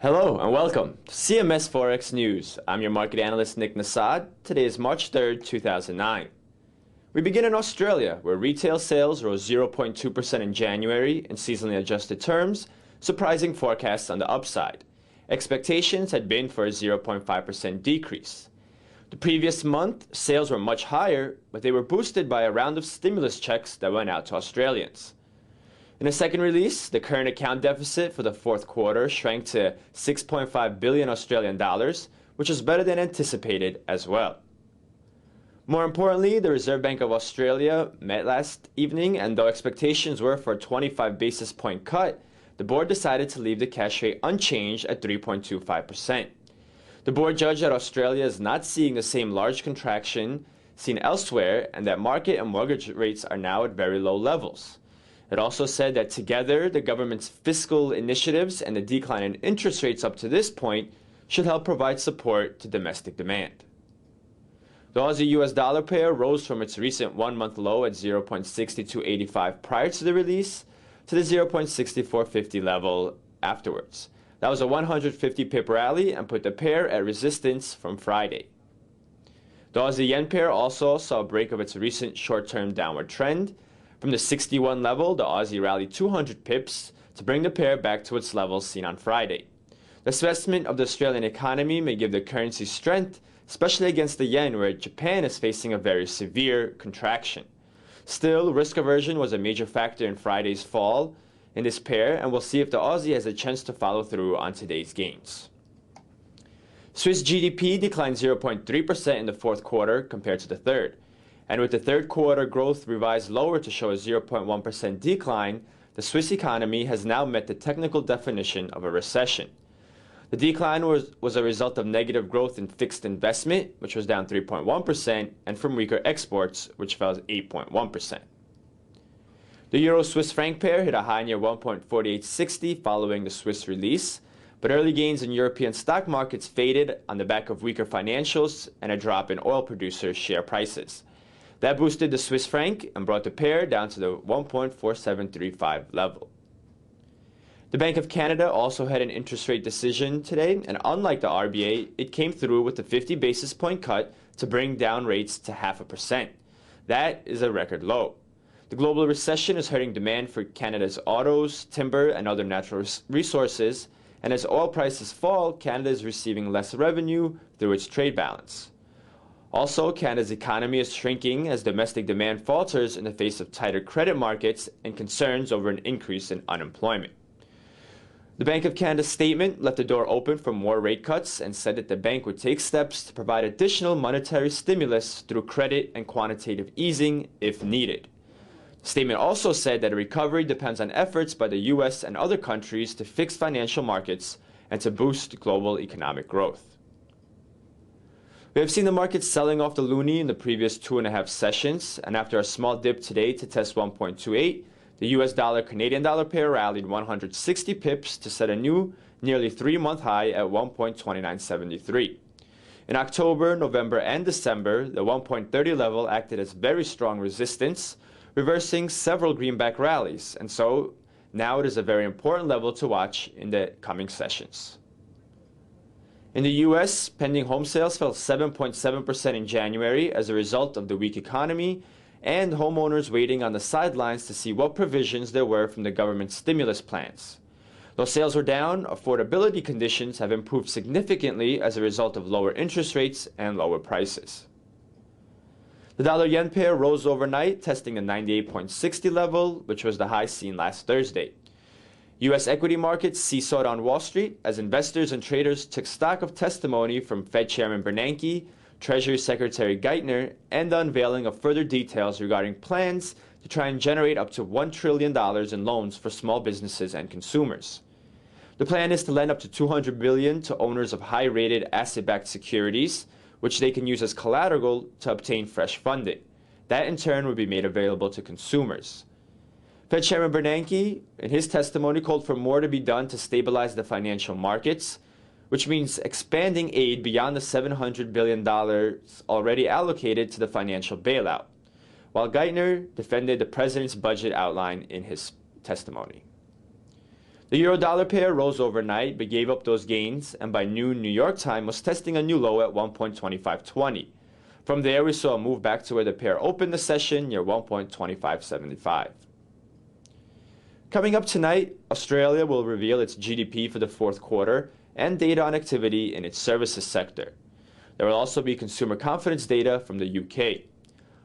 Hello and welcome to CMS Forex News. I'm your market analyst Nick Nassad. Today is March 3rd, 2009. We begin in Australia, where retail sales rose 0.2% in January in seasonally adjusted terms, surprising forecasts on the upside. Expectations had been for a 0.5% decrease. The previous month, sales were much higher, but they were boosted by a round of stimulus checks that went out to Australians. In a second release, the current account deficit for the fourth quarter shrank to 6.5 billion Australian dollars, which was better than anticipated as well. More importantly, the Reserve Bank of Australia met last evening, and though expectations were for a 25 basis point cut, the board decided to leave the cash rate unchanged at 3.25%. The board judged that Australia is not seeing the same large contraction seen elsewhere, and that market and mortgage rates are now at very low levels. It also said that together, the government's fiscal initiatives and the decline in interest rates up to this point should help provide support to domestic demand. The Aussie-US dollar pair rose from its recent one-month low at 0.6285 prior to the release to the 0.6450 level afterwards. That was a 150 pip rally and put the pair at resistance from Friday. The Aussie yen pair also saw a break of its recent short-term downward trend. From the 61 level, the Aussie rallied 200 pips to bring the pair back to its levels seen on Friday. The assessment of the Australian economy may give the currency strength, especially against the yen, where Japan is facing a very severe contraction. Still, risk aversion was a major factor in Friday's fall in this pair, and we'll see if the Aussie has a chance to follow through on today's gains. Swiss GDP declined 0.3% in the fourth quarter compared to the third. And with the third quarter growth revised lower to show a 0.1% decline, the Swiss economy has now met the technical definition of a recession. The decline was a result of negative growth in fixed investment, which was down 3.1%, and from weaker exports, which fell 8.1%. The Euro-Swiss franc pair hit a high near 1.4860 following the Swiss release, but early gains in European stock markets faded on the back of weaker financials and a drop in oil producers' share prices. That boosted the Swiss franc and brought the pair down to the 1.4735 level. The Bank of Canada also had an interest rate decision today, and unlike the RBA, it came through with a 50 basis point cut to bring down rates to 0.5%. That is a record low. The global recession is hurting demand for Canada's autos, timber, and other natural resources, and as oil prices fall, Canada is receiving less revenue through its trade balance. Also, Canada's economy is shrinking as domestic demand falters in the face of tighter credit markets and concerns over an increase in unemployment. The Bank of Canada's statement left the door open for more rate cuts and said that the bank would take steps to provide additional monetary stimulus through credit and quantitative easing if needed. The statement also said that a recovery depends on efforts by the U.S. and other countries to fix financial markets and to boost global economic growth. We have seen the market selling off the Loonie in the previous 2.5 sessions, and after a small dip today to test 1.28, the US dollar-Canadian dollar pair rallied 160 pips to set a new, nearly 3-month high at 1.2973. In October, November, and December, the 1.30 level acted as very strong resistance, reversing several greenback rallies, and so now it is a very important level to watch in the coming sessions. In the U.S., pending home sales fell 7.7% in January as a result of the weak economy and homeowners waiting on the sidelines to see what provisions there were from the government's stimulus plans. Though sales were down, affordability conditions have improved significantly as a result of lower interest rates and lower prices. The dollar-yen pair rose overnight, testing the 98.60 level, which was the high seen last Thursday. U.S. equity markets seesawed on Wall Street as investors and traders took stock of testimony from Fed Chairman Bernanke, Treasury Secretary Geithner, and the unveiling of further details regarding plans to try and generate up to $1 trillion in loans for small businesses and consumers. The plan is to lend up to $200 billion to owners of high-rated asset-backed securities, which they can use as collateral to obtain fresh funding. That in turn would be made available to consumers. Fed Chairman Bernanke, in his testimony, called for more to be done to stabilize the financial markets, which means expanding aid beyond the $700 billion already allocated to the financial bailout, while Geithner defended the president's budget outline in his testimony. The euro-dollar pair rose overnight but gave up those gains, and by noon New York time was testing a new low at 1.2520. From there, we saw a move back to where the pair opened the session near 1.2575. Coming up tonight, Australia will reveal its GDP for the fourth quarter and data on activity in its services sector. There will also be consumer confidence data from the UK.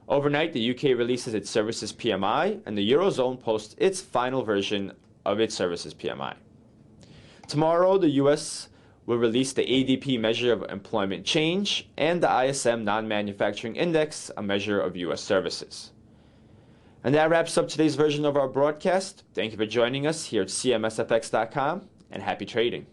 Overnight, the UK releases its services PMI, and the Eurozone posts its final version of its services PMI. Tomorrow, the US will release the ADP measure of employment change and the ISM non-manufacturing index, a measure of US services. And that wraps up today's version of our broadcast. Thank you for joining us here at CMSFX.com, and happy trading.